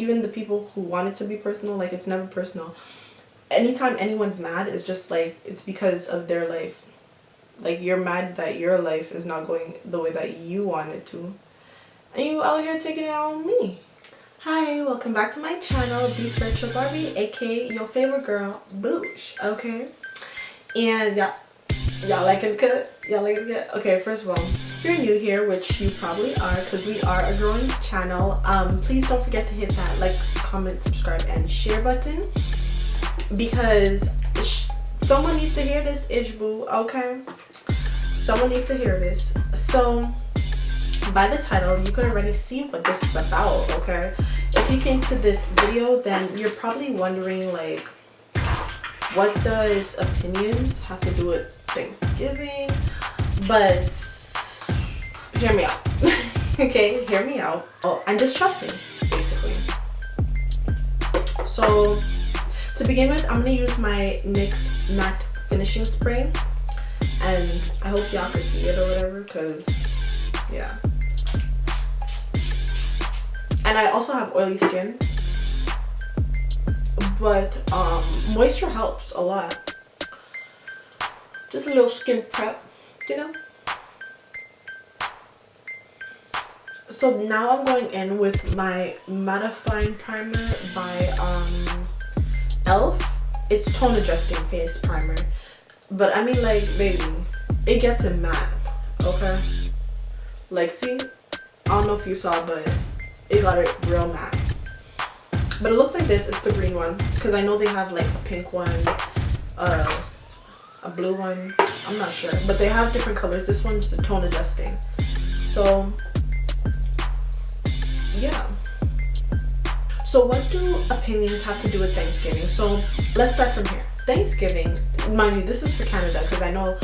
Even the people who want it to be personal, like, it's never personal. Anytime anyone's mad, it's just like, it's because of their life. Like, you're mad that your life is not going the way that you want it to, and you out here taking it out on me. Hi, welcome back to my channel, The Spiritual Barbie, aka your favorite girl, Bouj. Okay, and y'all like it good? Y'all like it good? Okay, first of all, if you're new here, which you probably are, because we are a growing channel, please don't forget to hit that like, comment, subscribe, and share button, because someone needs to hear this, boo. Okay, someone needs to hear this. So by the title, you could already see what this is about. Okay, if you came to this video, then you're probably wondering, like, what does opinions have to do with Thanksgiving? But hear me out. Okay, hear me out. Oh, and just trust me, basically. So to begin with, I'm gonna use my NYX matte finishing spray, and I hope y'all can see it or whatever, because yeah. And I also have oily skin, but moisture helps a lot. Just a little skin prep, you know. So now I'm going in with my mattifying primer by Elf. It's tone adjusting face primer, but I mean, like, baby, it gets it matte. Okay, like, see, I don't know if you saw, but it got it real matte. But it looks like this. It's the green one, because I know they have like a pink one, a blue one, I'm not sure, but they have different colors. This one's the tone adjusting. So yeah. So what do opinions have to do with Thanksgiving? So let's start from here. Thanksgiving, mind you, this is for Canada, because I know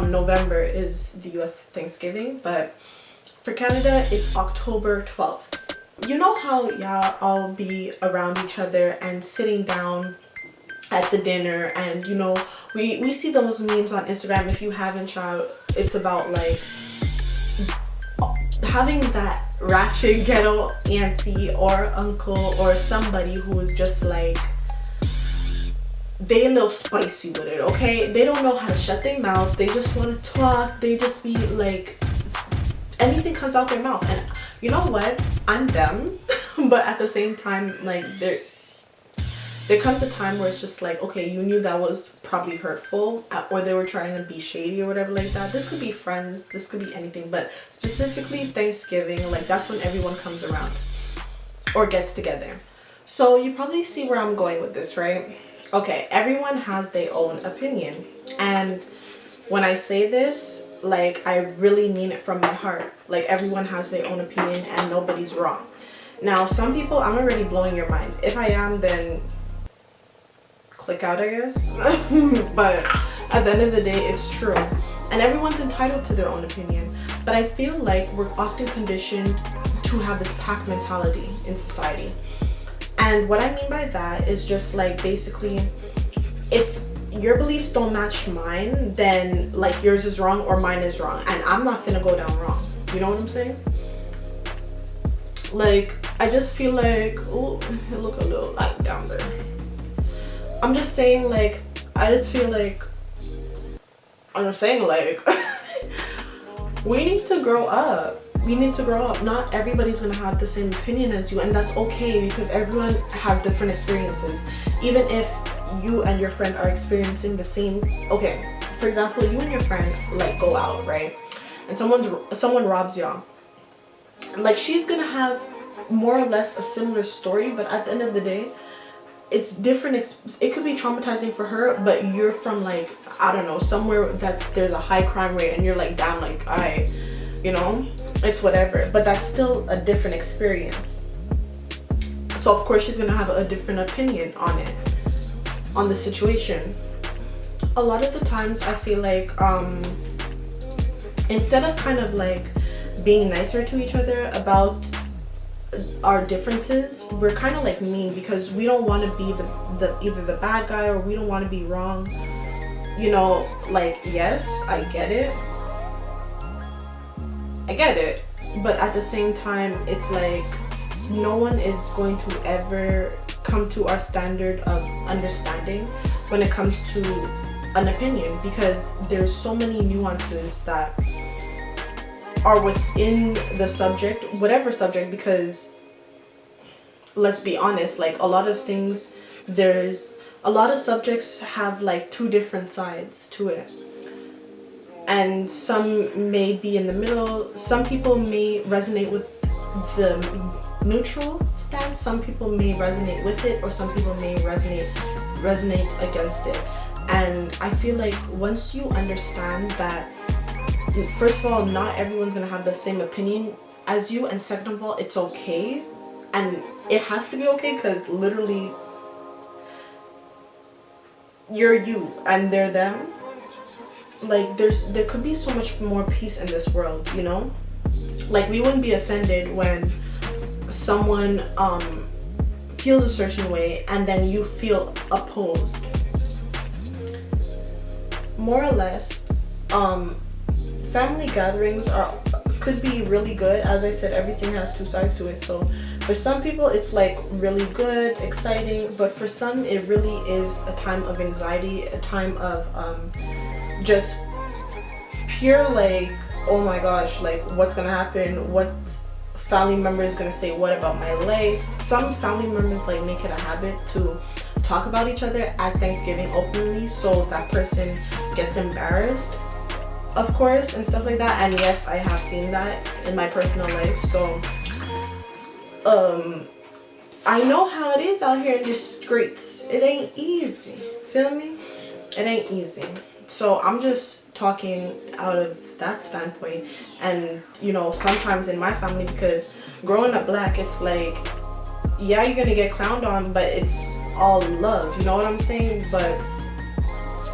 November is the US Thanksgiving, but for Canada it's October 12th. You know how y'all all be around each other and sitting down at the dinner, and you know, we see those memes on Instagram. If you haven't, child, it's about like having that ratchet ghetto auntie or uncle or somebody who is just like, they a little spicy with it. Okay, they don't know how to shut their mouth, they just want to talk, they just be like, anything comes out their mouth. And you know what, I'm them. But at the same time, like, there comes a time where it's just like, okay, you knew that was probably hurtful, or they were trying to be shady or whatever like that. This could be friends, this could be anything, but specifically Thanksgiving, like, that's when everyone comes around or gets together. So you probably see where I'm going with this, right? Okay, everyone has their own opinion, and when I say this, like, I really mean it from my heart. Like, everyone has their own opinion and nobody's wrong. Now, some people, I'm already blowing your mind. If I am, then click out, I guess. But at the end of the day, it's true. And everyone's entitled to their own opinion. But I feel like we're often conditioned to have this pack mentality in society. And what I mean by that is just like, basically, if your beliefs don't match mine, then like, yours is wrong or mine is wrong, and I'm not gonna go down wrong. You know what I'm saying? Like, I just feel like, oh, it look a little light down there. I'm just saying, like, I just feel like, I'm just saying, like, we need to grow up. We need to grow up. Not everybody's gonna have the same opinion as you, and that's okay, because everyone has different experiences. Even if you and your friend are experiencing the same, okay, for example, you and your friend like go out, right, and someone robs y'all, like, she's gonna have more or less a similar story, but at the end of the day, it's different. It could be traumatizing for her, but you're from, like, I don't know, somewhere that there's a high crime rate, and you're like, damn, like, you know, it's whatever, but that's still a different experience. So of course she's gonna have a different opinion on it, on the situation. A lot of the times I feel like instead of kind of like being nicer to each other about our differences, we're kind of like mean, because we don't want to be either the bad guy, or we don't want to be wrong. You know, like, yes, I get it, but at the same time, it's like, no one is going to ever come to our standard of understanding when it comes to an opinion, because there's so many nuances that are within the subject, whatever subject, because let's be honest, like a lot of things, there's a lot of subjects have like two different sides to it, and some may be in the middle. Some people may resonate with the neutral stance, some people may resonate with it, or some people may resonate against it. And I feel like once you understand that, first of all, not everyone's gonna have the same opinion as you, and second of all, it's okay, and it has to be okay, because literally you're you and they're them. Like there could be so much more peace in this world, you know? Like we wouldn't be offended when someone feels a certain way and then you feel opposed. More or less, family gatherings could be really good. As I said, everything has two sides to it. So for some people it's like really good, exciting, but for some it really is a time of anxiety, a time of just pure like, oh my gosh, like what's gonna happen, what family member is gonna say what about my life. Some family members like make it a habit to talk about each other at Thanksgiving openly, so that person gets embarrassed, of course, and stuff like that. And yes, I have seen that in my personal life. So I know how it is out here in the streets. It ain't easy, feel me? It ain't easy. So I'm just talking out of that standpoint. And you know, sometimes in my family, because growing up black, it's like, yeah, you're gonna get clowned on, but it's all love, you know what I'm saying? But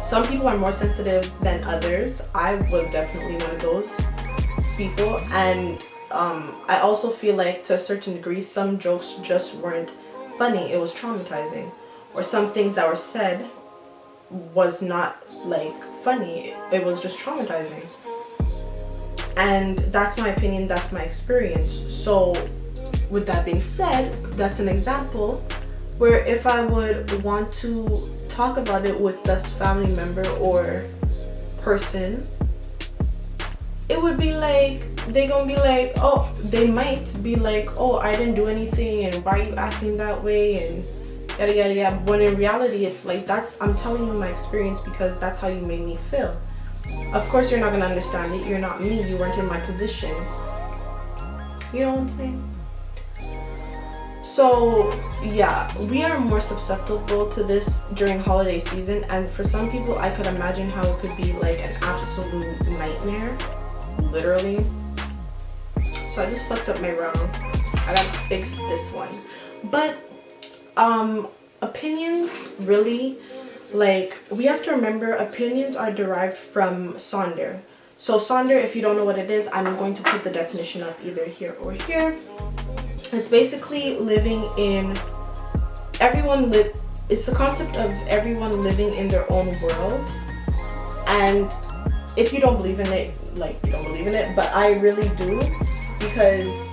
some people are more sensitive than others. I was definitely one of those people. And I also feel like to a certain degree some jokes just weren't funny, it was traumatizing, or some things that were said was not like funny, it was just traumatizing. And that's my opinion, that's my experience. So with that being said, that's an example where if I would want to talk about it with this family member or person, it would be like, they gonna be like, oh, they might be like, oh, I didn't do anything and why are you acting that way and yada yada yada. When in reality it's like, I'm telling you my experience because that's how you made me feel. Of course you're not gonna understand it, you're not me, you weren't in my position, you know what I'm saying? So yeah, we are more susceptible to this during holiday season, and for some people I could imagine how it could be like an absolute nightmare, literally. So I just fucked up my round. I gotta fix this one. But opinions really, like, we have to remember opinions are derived from sonder. So sonder, if you don't know what it is, I'm going to put the definition up either here or here. It's basically living in, it's the concept of everyone living in their own world. And if you don't believe in it, like, you don't believe in it, but I really do, because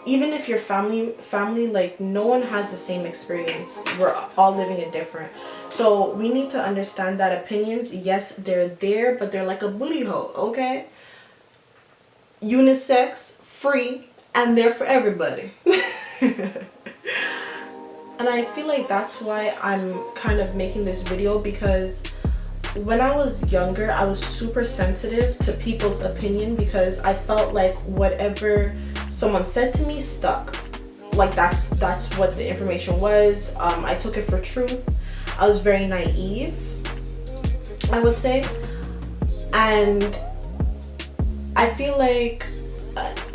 even if you're family, like, no one has the same experience. We're all living it different. So we need to understand that opinions, yes, they're there, but they're like a booty hole, okay? Unisex, free, and they're for everybody. And I feel like that's why I'm kind of making this video, because when I was younger, I was super sensitive to people's opinion, because I felt like whatever someone said to me stuck. Like that's what the information was. I took it for truth. I was very naive, I would say. And I feel like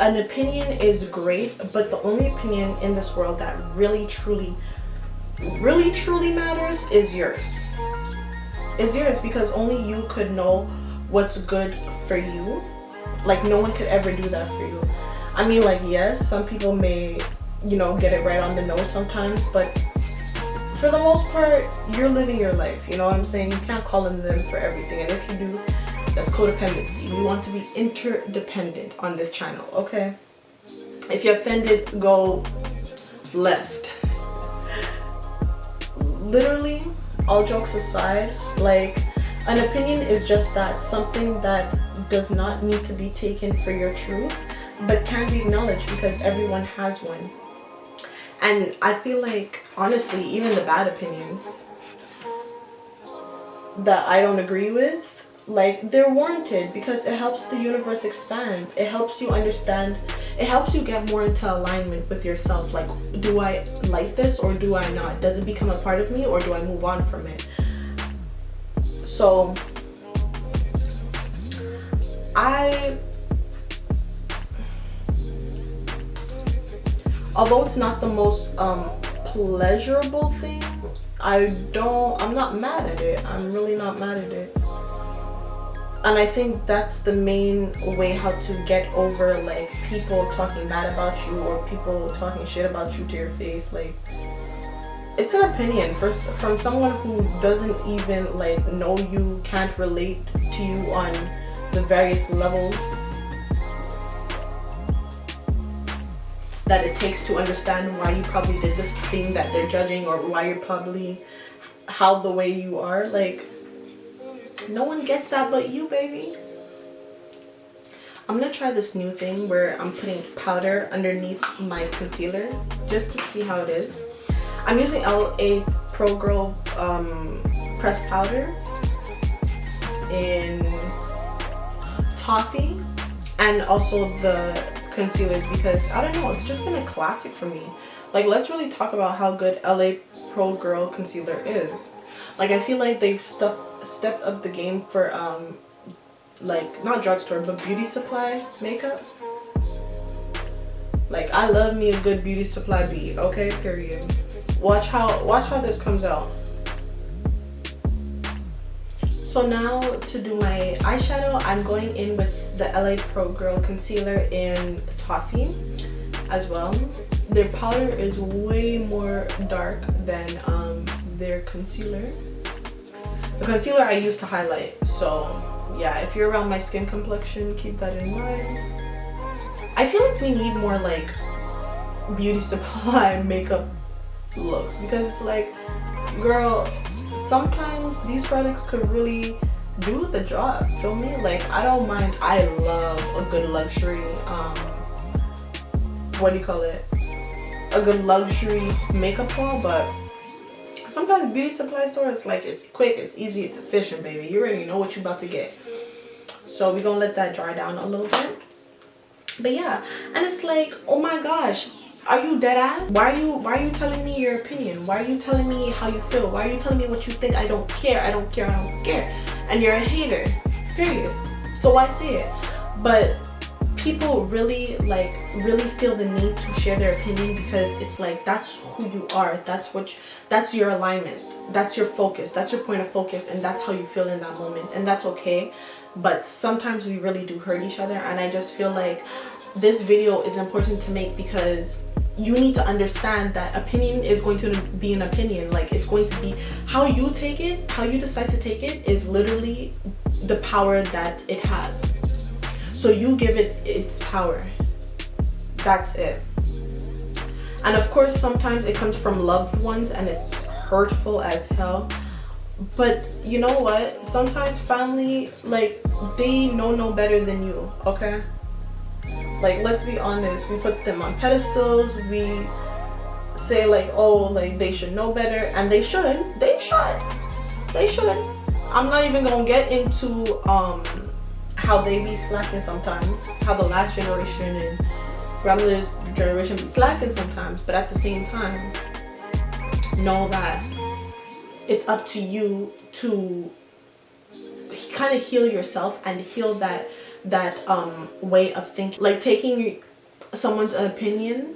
an opinion is great, but the only opinion in this world that really truly matters is yours. Is yours, because only you could know what's good for you. Like, no one could ever do that for you. I mean, like, yes, some people may, you know, get it right on the nose sometimes, but for the most part, you're living your life, you know what I'm saying? You can't call on them for everything, and if you do, that's codependency. We want to be interdependent on this channel, okay? If you're offended, go left. Literally, all jokes aside, like, an opinion is just that, something that does not need to be taken for your truth, but can be acknowledged because everyone has one. And I feel like, honestly, even the bad opinions that I don't agree with, like, they're warranted because it helps the universe expand. It helps you understand. It helps you get more into alignment with yourself. Like, do I like this or do I not? Does it become a part of me or do I move on from it? So although it's not the most pleasurable thing, I'm not mad at it. I'm really not mad at it. And I think that's the main way how to get over, like, people talking bad about you or people talking shit about you to your face. Like, it's an opinion from someone who doesn't even, like, know you, can't relate to you on the various levels that it takes to understand why you probably did this thing that they're judging, or why you're probably how the way you are. Like, no one gets that but you, baby. I'm gonna try this new thing where I'm putting powder underneath my concealer just to see how it is. I'm using LA Pro Girl pressed powder in Toffee, and also the concealers, because I don't know, it's just been a classic for me. Like, let's really talk about how good LA Pro Girl concealer is. Like, I feel like they stepped up the game for like, not drugstore but beauty supply makeup. Like, I love me a good beauty supply bead, okay, period. Watch how this comes out. So now to do my eyeshadow, I'm going in with the LA Pro Girl concealer in Toffee as well. Their powder is way more dark than their concealer. The concealer I use to highlight. So yeah, if you're around my skin complexion, keep that in mind. I feel like we need more, like, beauty supply makeup looks, because it's like, girl, sometimes these products could really do the job, feel me? Like, I don't mind. I love a good luxury what do you call it, a good luxury makeup haul, but sometimes beauty supply stores, like, it's quick, it's easy, it's efficient, baby. You already know what you're about to get. So we're gonna let that dry down a little bit. But yeah, and it's like, oh my gosh, are you dead ass? Why are you telling me your opinion? Why are you telling me how you feel? Why are you telling me what you think? I don't care. I don't care. I don't care. And you're a hater. Period. So why say it? But people really feel the need to share their opinion, because it's like, that's who you are. That's your alignment. That's your focus. That's your point of focus, and that's how you feel in that moment. And that's okay. But sometimes we really do hurt each other, and I just feel like this video is important to make, because you need to understand that opinion is going to be an opinion. Like, it's going to be how you take it, how you decide to take it is literally the power that it has. So you give it its power. That's it. And of course, sometimes it comes from loved ones and it's hurtful as hell. But you know what? Sometimes family, like, they know no better than you, okay? Like, let's be honest, we put them on pedestals, we say, like, oh, like, they should know better, and they shouldn't. They should. I'm not even gonna get into how they be slacking sometimes, how the last generation and grandmother's generation be slacking sometimes, but at the same time, know that it's up to you to kind of heal yourself and heal that way of thinking. Like, taking someone's opinion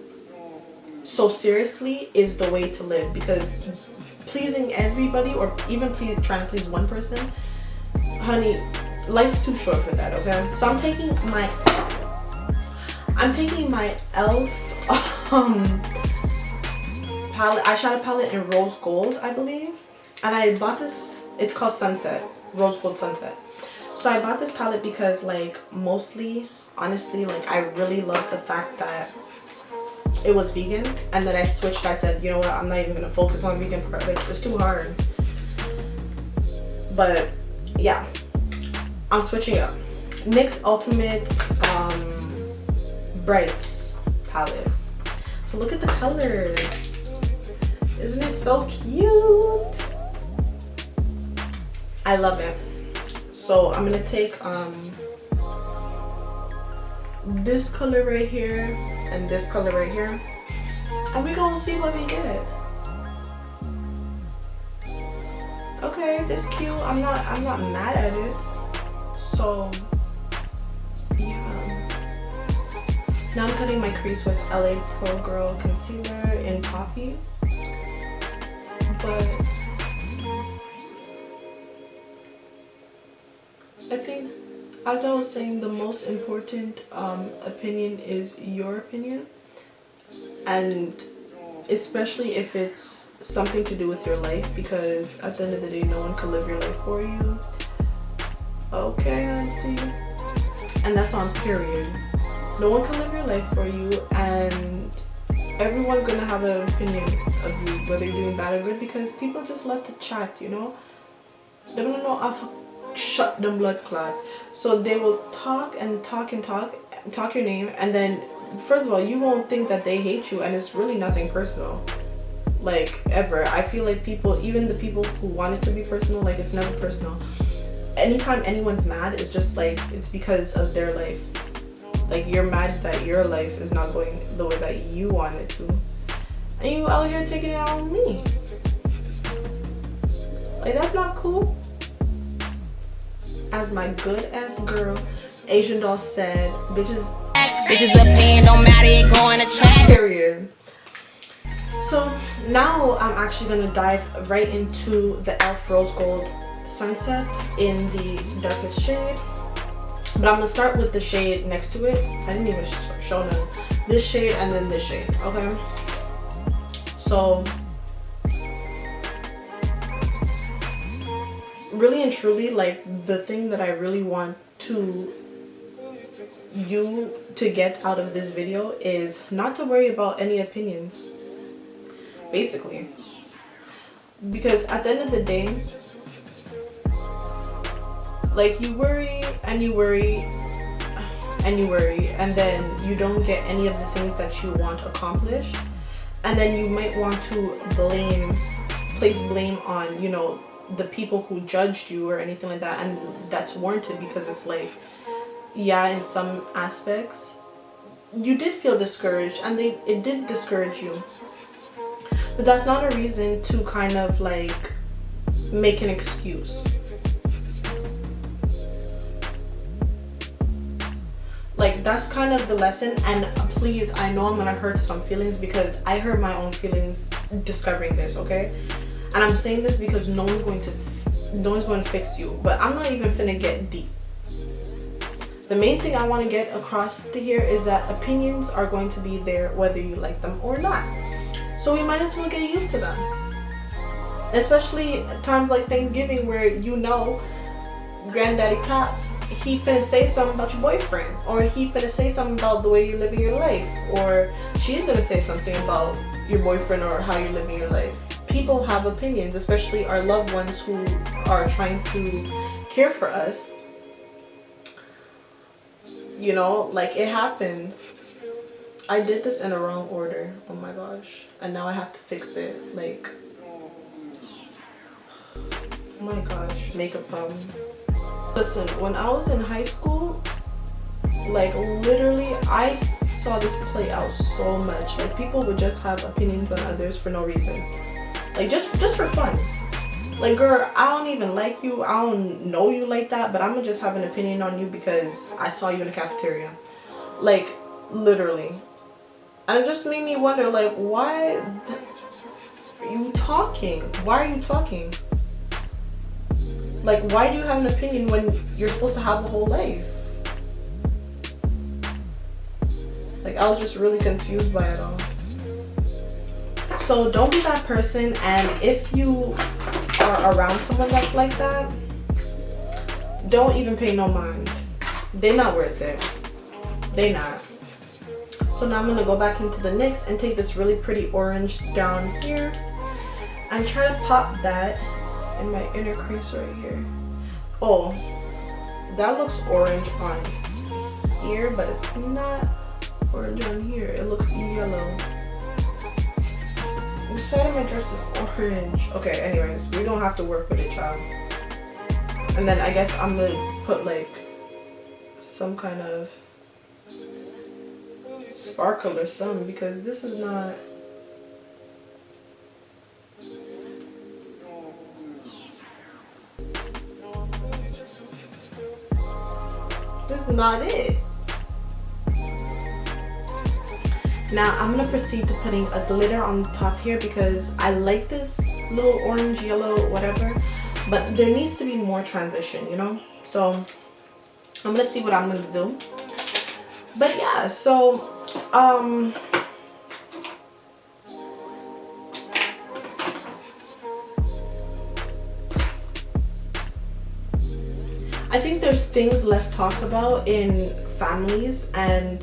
so seriously is the way to live, because pleasing everybody, or even trying to please one person, honey, life's too short for that, okay? So I'm taking my e.l.f. eyeshadow palette in rose gold, I believe, and I bought this. It's called Sunset, Rose Gold Sunset. So I bought this palette because, like, mostly, honestly, like, I really love the fact that it was vegan, and then I switched. I said, you know what, I'm not even gonna focus on vegan products, it's too hard. But yeah, I'm switching up. NYX Ultimate Brights palette. So look at the colors. Isn't it so cute? I love it. So I'm gonna take this color right here and this color right here, and we're gonna see what we get. Okay, this cute. I'm not mad at it. So yeah. Now I'm cutting my crease with LA Pro Girl concealer in Toffee. But I think, as I was saying, the most important opinion is your opinion, and especially if it's something to do with your life, because at the end of the day, no one can live your life for you. Okay, auntie. And that's on period. No one can live your life for you, and everyone's gonna have an opinion of you, whether you're doing bad or good, because people just love to chat, you know? They don't know how to shut them blood clot. So they will talk and talk and talk your name, and then first of all, you won't think that they hate you, and it's really nothing personal. Like, ever. I feel like people, even the people who want it to be personal, like, it's never personal. Anytime anyone's mad, it's just like, it's because of their life. Like, you're mad that your life is not going the way that you want it to, and you out here taking it out on me. Like, that's not cool. As my good ass girl Asian Doll said, bitches opinion don't matter, it going to track. Period. So now I'm actually gonna dive right into the e.l.f. Rose Gold Sunset in the darkest shade. But I'm gonna start with the shade next to it. I didn't even show none. This shade and then this shade, okay? So, really and truly, like, the thing that I really want you to get out of this video is not to worry about any opinions, basically. Because at the end of the day, like, you worry and you worry and you worry, and then you don't get any of the things that you want accomplished, and then you might want to place blame on, you know, the people who judged you or anything like that, and that's warranted, because it's like, yeah, in some aspects you did feel discouraged, and it did discourage you, but that's not a reason to kind of like make an excuse. Like, that's kind of the lesson. And please, I know I'm gonna hurt some feelings, because I hurt my own feelings discovering this, okay? And I'm saying this because no one's going to fix you, but I'm not even finna get deep. The main thing I want to get across to here is that opinions are going to be there whether you like them or not. So we might as well get used to them. Especially at times like Thanksgiving, where, you know, Granddaddy Cap, he finna say something about your boyfriend, or he finna say something about the way you're living your life, or she's gonna say something about your boyfriend or how you're living your life. People have opinions, especially our loved ones who are trying to care for us. You know, like, it happens. I did this in a wrong order, oh my gosh, and now I have to fix it. Like, oh my gosh, makeup problems. Listen, when I was in high school, like, literally, I saw this play out so much. Like, people would just have opinions on others for no reason. Like, just for fun. Like, girl, I don't even like you, I don't know you like that, but I'm gonna just have an opinion on you because I saw you in the cafeteria. Like, literally. And it just made me wonder, like, why are you talking? Why are you talking? Like, why do you have an opinion when you're supposed to have a whole life? Like, I was just really confused by it all. So don't be that person, and if you are around someone that's like that, don't even pay no mind. They're not worth it. They not. So now I'm gonna go back into the NYX and take this really pretty orange down here and try to pop that in my inner crease right here. Oh, that looks orange on here, but it's not orange on here. It looks yellow. The side of my dress is orange. Okay, anyways, we don't have to work with it, child. And then I guess I'm gonna put like some kind of sparkle or something, because this is not. This is not it. Now I'm gonna proceed to putting a glitter on the top here, because I like this little orange, yellow, whatever, but there needs to be more transition, you know? So I'm gonna see what I'm gonna do. But yeah, so I think there's things less talked about in families, and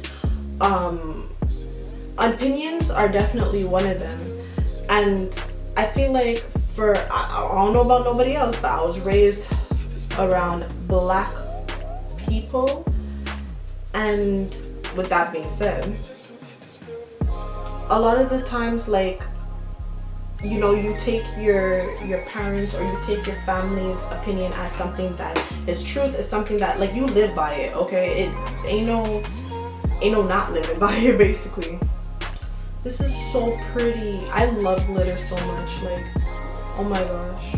opinions are definitely one of them. And I feel like I don't know about nobody else, but I was raised around Black people, and with that being said, a lot of the times, like, you know, you take your parents or you take your family's opinion as something that is truth, is something that, like, you live by it, okay? It ain't no not living by it, basically. This is so pretty. I love glitter so much, like, oh my gosh.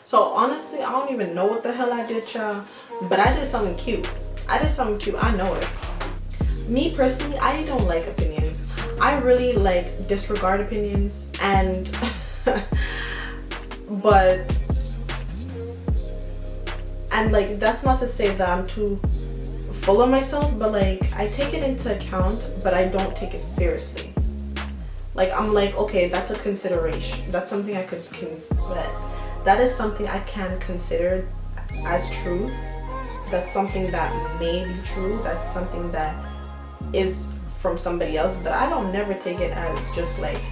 So honestly, I don't even know what the hell I did, child, but I did something cute. I know it. Me personally, I don't like opinions. I really like disregard opinions, and and like, that's not to say that I'm too full of myself, but like, I take it into account, but I don't take it seriously. Like, I'm like, okay, that's a consideration. That's something I could that is something I can consider as truth. That's something that may be true. That's something that is from somebody else, but I don't never take it as just like,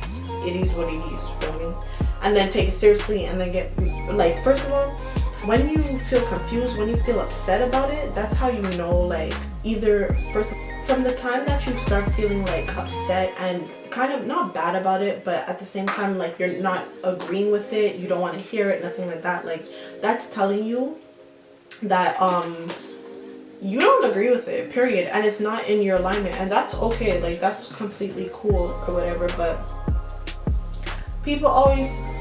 it is what it is, for me. And then take it seriously, and then get, like, first of all, when you feel confused, when you feel upset about it, that's how you know, like, either first, from the time that you start feeling like upset and kind of not bad about it, but at the same time, like, you're not agreeing with it, you don't want to hear it, nothing like that, like, that's telling you that you don't agree with it, period, and it's not in your alignment, and that's okay, like, that's completely cool or whatever. But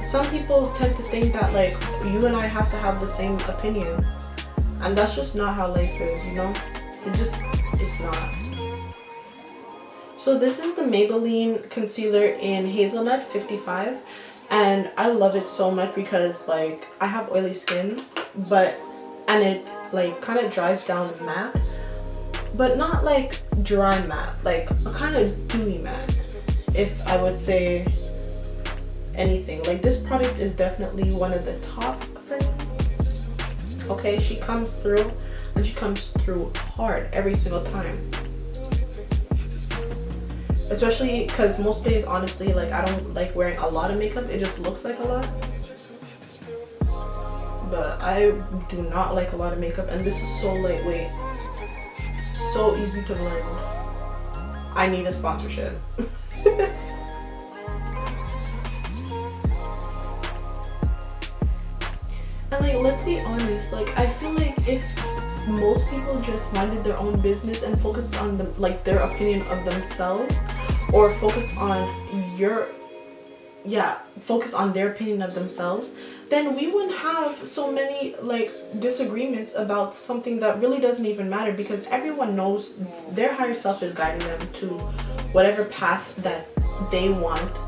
some people tend to think that, like, you and I have to have the same opinion, and that's just not how life is, you know? It's not. So this is the Maybelline concealer in Hazelnut 55, and I love it so much because, like, I have oily skin, and it, like, kind of dries down matte, but not like dry matte, like a kind of dewy matte, if I would say anything. Like, this product is definitely one of the top for me. Okay, she comes through, and she comes through hard every single time. Especially because most days, honestly, like, I don't like wearing a lot of makeup. It just looks like a lot. But I do not like a lot of makeup, and this is so lightweight. So easy to blend. I need a sponsorship. And, like, let's be honest, like, I feel like if most people just minded their own business and focused on their opinion of themselves, or focus on yeah, focus on their opinion of themselves, then we wouldn't have so many like disagreements about something that really doesn't even matter, because everyone knows their higher self is guiding them to whatever path that they want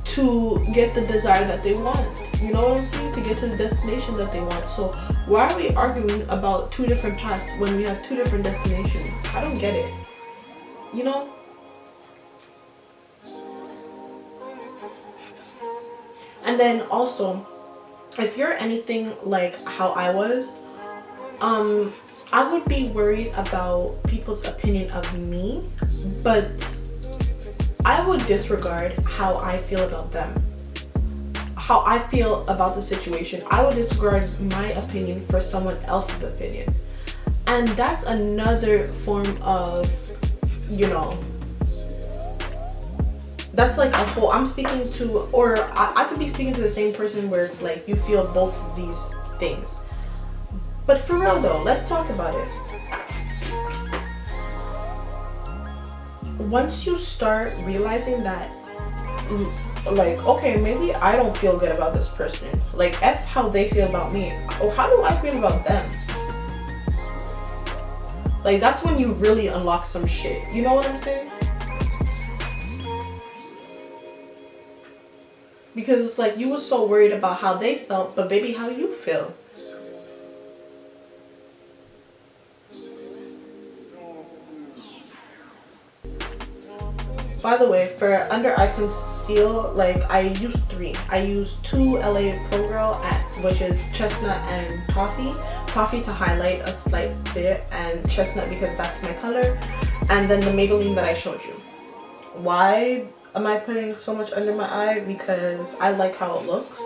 to get the desire that they want. You know what I'm saying? To get to the destination that they want. So why are we arguing about two different paths when we have two different destinations? I don't get it. You know? And then also, if you're anything like how I was, I would be worried about people's opinion of me, but I would disregard how I feel about them. How I feel about the situation. I would disregard my opinion for someone else's opinion. And that's another form of, you know, that's like a whole, I'm speaking to, or I could be speaking to the same person where it's like you feel both of these things. But for real though, let's talk about it. Once you start realizing that, like, okay, maybe I don't feel good about this person. Like, F how they feel about me. Oh, how do I feel about them? Like, that's when you really unlock some shit. You know what I'm saying? Because it's like you were so worried about how they felt, but baby, how do you feel? By the way, for under eye conceal, like I use 3. I use 2 LA Pro Girl, which is chestnut and toffee. Toffee to highlight a slight bit, and chestnut because that's my color. And then the Maybelline that I showed you. Why am I putting so much under my eye? Because I like how it looks.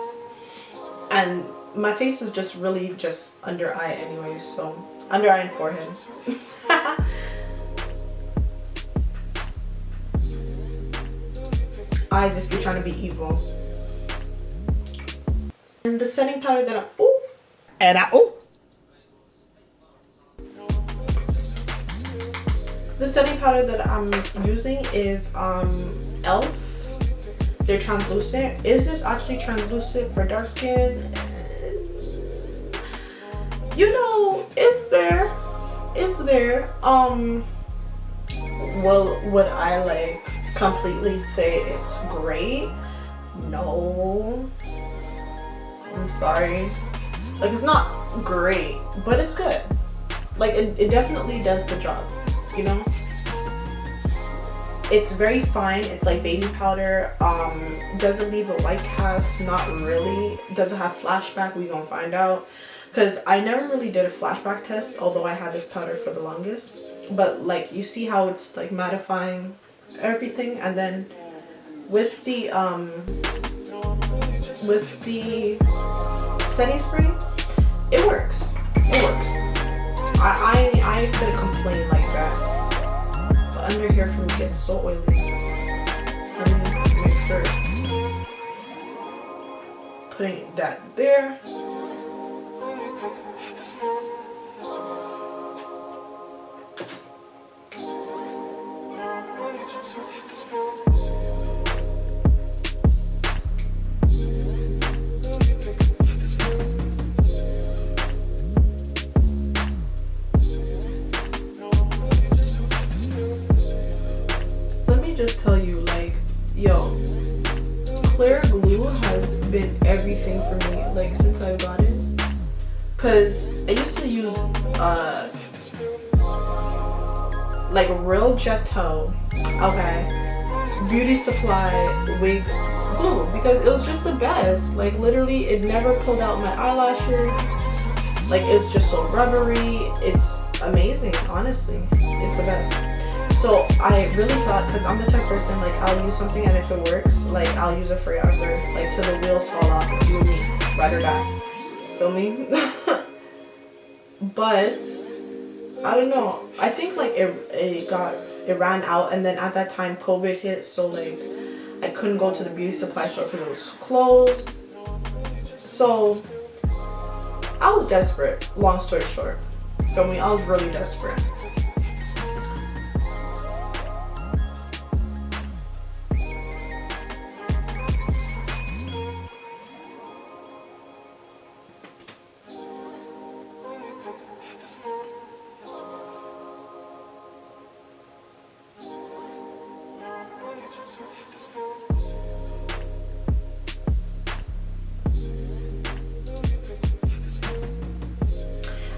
And my face is just really just under eye anyways, so under eye and forehead. Eyes if you're trying to be evil. And the setting powder that I'm the setting powder that I'm using is ELF. They're translucent. Is this actually translucent for dark skin? You know, it's there. It's there. Well, would I like completely say it's great? No. I'm sorry. Like, it's not great, but it's good. Like, it definitely does the job, you know? It's very fine. It's like baby powder. Doesn't leave a white cast, not really. Doesn't have flashback, we gonna find out. Because I never really did a flashback test, although I had this powder for the longest. But like, you see how it's like mattifying everything, and then with the setting spray, it works. It works. I couldn't complain like that. But under here for me gets so oily. Let me make sure. Putting that there. Just tell you, like, yo, clear glue has been everything for me, like, since I got it. Because I used to use like real Jetto, okay, beauty supply wig glue, because it was just the best. Like, literally, it never pulled out my eyelashes. Like, it's just so rubbery. It's amazing, honestly. It's the best. So I really thought, because I'm the type of person, like, I'll use something and if it works, like, I'll use it forever, like, till the wheels fall off. It's you and me, ride or die. Feel me? But I don't know. I think like it ran out, and then at that time COVID hit, so like I couldn't go to the beauty supply store because it was closed. So I was desperate. Long story short, feel me? I was really desperate.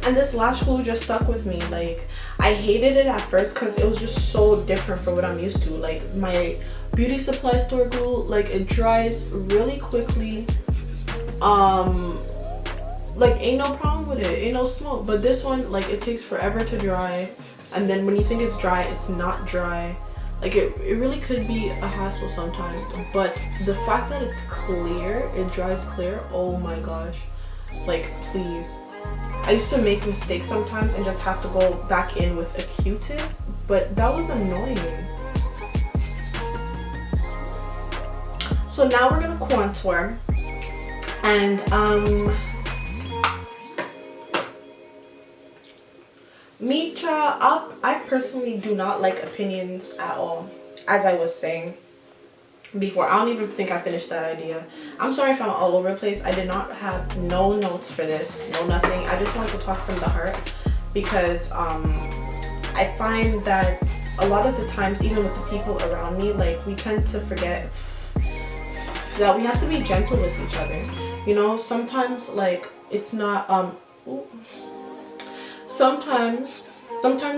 And this lash glue just stuck with me. Like, I hated it at first because it was just so different from what I'm used to. Like, my beauty supply store glue, like, it dries really quickly. Like, ain't no problem with it, ain't no smoke. But this one, like, it takes forever to dry, and then when you think it's dry, it's not dry. Like, it really could be a hassle sometimes. But the fact that it's clear, it dries clear, oh my gosh, like, please. I used to make mistakes sometimes and just have to go back in with a Q-tip, but that was annoying. So now we're gonna contour, and I personally do not like opinions at all. As I was saying before, I don't even think I finished that idea. I'm sorry if I'm all over the place. I did not have no notes for this, no nothing. I just wanted to talk from the heart because I find that a lot of the times, even with the people around me, like, we tend to forget that we have to be gentle with each other. You know, sometimes, like, it's not sometimes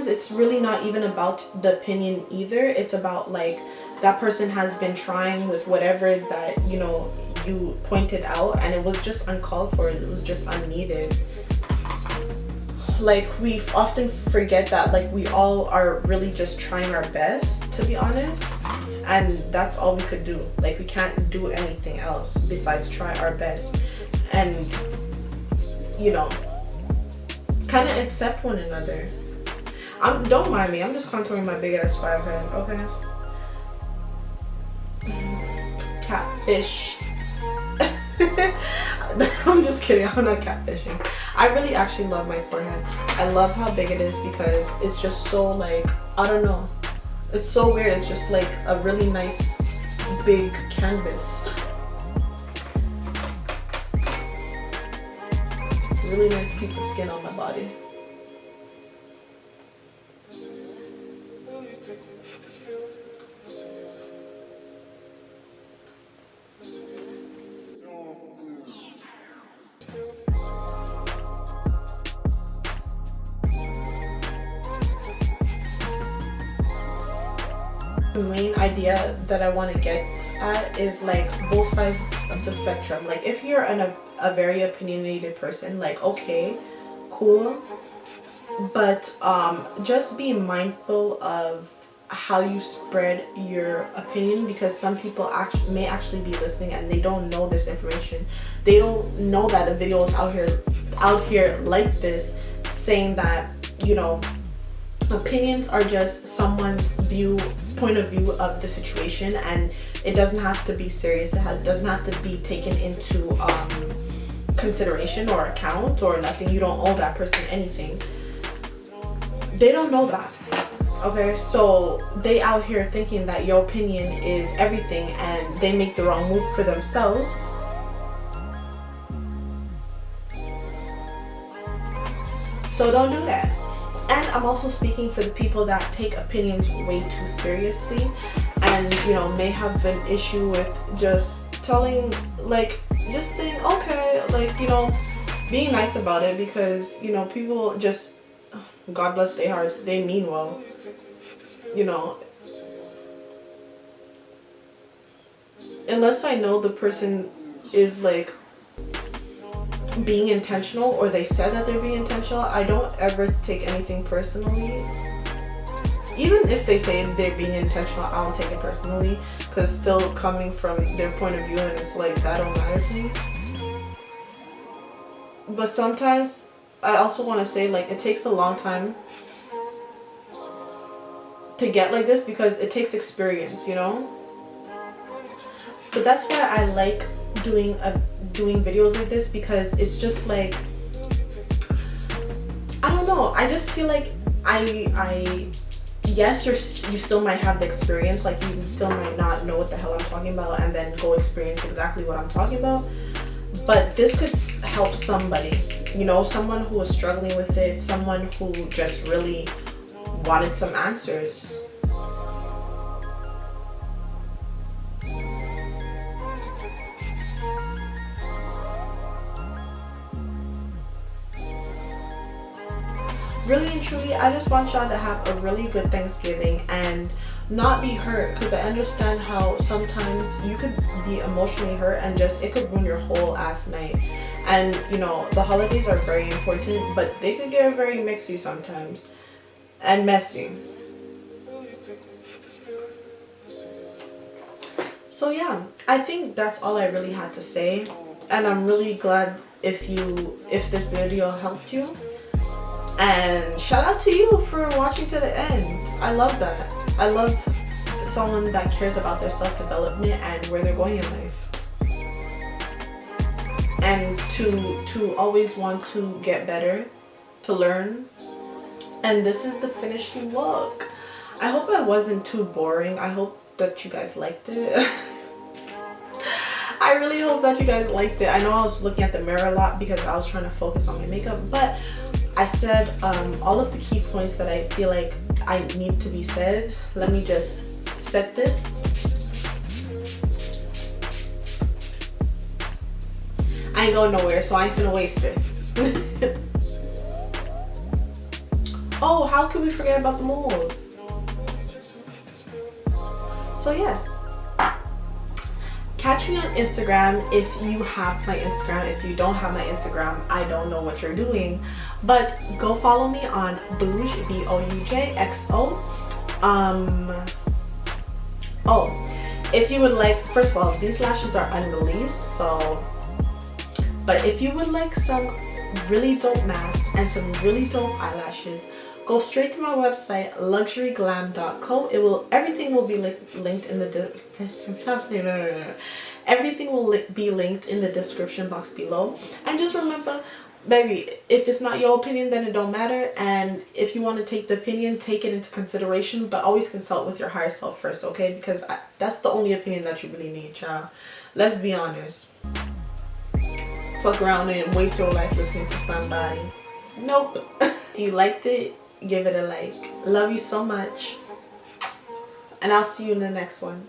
it's really not even about the opinion either. It's about, like, that person has been trying with whatever that, you know, you pointed out, and it was just uncalled for. It was just unneeded. Like, we often forget that, like, we all are really just trying our best, to be honest, and that's all we could do. Like, we can't do anything else besides try our best and, you know, kind of accept one another. Don't mind me, I'm just contouring my big ass 5 head, okay? Catfish. I'm just kidding, I'm not catfishing. I really actually love my forehead. I love how big it is because it's just so, like, I don't know. It's so weird. It's just like a really nice big canvas. Really nice piece of skin on my body. The main idea that I want to get at is, like, both sides of the spectrum. Like, if you're a very opinionated person, like, okay, cool, but just be mindful of how you spread your opinion, because some people may actually be listening and they don't know this information. They don't know that a video is out here like this, saying that, you know, opinions are just someone's point of view of the situation, and it doesn't have to be serious. It doesn't have to be taken into consideration or account or nothing. You don't owe that person anything. They don't know that. Okay, so they out here thinking that your opinion is everything, and they make the wrong move for themselves. So don't do that. And I'm also speaking for the people that take opinions way too seriously, and, you know, may have an issue with just telling, like, just saying, okay, like, you know, being nice about it, because, you know, people just, God bless their hearts, they mean well, you know. Unless I know the person is, like, being intentional, or they said that they're being intentional, I don't ever take anything personally. Even if they say they're being intentional, I don't take it personally, because still coming from their point of view, and it's like, that don't matter to me. But sometimes I also want to say, like, it takes a long time to get like this, because it takes experience, you know. But that's why I like doing videos like this, because it's just like, I don't know, I just feel like yes, you still might have the experience, like, you still might not know what the hell I'm talking about and then go experience exactly what I'm talking about, but this could help somebody, you know, someone who was struggling with it, someone who just really wanted some answers. really and truly, I just want y'all to have a really good Thanksgiving and not be hurt, because I understand how sometimes you could be emotionally hurt and just it could ruin your whole ass night. And you know, the holidays are very important, but they could get very mixy sometimes and messy. So yeah, I think that's all I really had to say, and I'm really glad if this video helped you. And shout out to you for watching to the end. I love that. I love someone that cares about their self-development and where they're going in life, and to always want to get better, to learn. And this is the finished look. I hope I wasn't too boring. I hope that you guys liked it. I really hope that you guys liked it. I know I was looking at the mirror a lot because I was trying to focus on my makeup, but I said all of the key points that I feel like I need to be said. Let me just set this. I ain't going nowhere, so I ain't gonna waste it. Oh, how could we forget about the moles? So yes, catch me on Instagram if you have my Instagram. If you don't have my Instagram, I don't know what you're doing, but go follow me on Bouj, BOUJXO. Oh, if you would like, first of all, these lashes are unreleased, so, but if you would like some really dope masks and some really dope eyelashes, go straight to my website, luxuryglam.co. Everything will be linked in the everything will be linked in the description box below. And just remember, baby, if it's not your opinion, then it don't matter. And if you want to take the opinion, take it into consideration, but always consult with your higher self first, okay? Because that's the only opinion that you really need, child. Let's be honest. Fuck around and waste your life listening to somebody. Nope. If you liked it, give it a like. Love you so much, and I'll see you in the next one.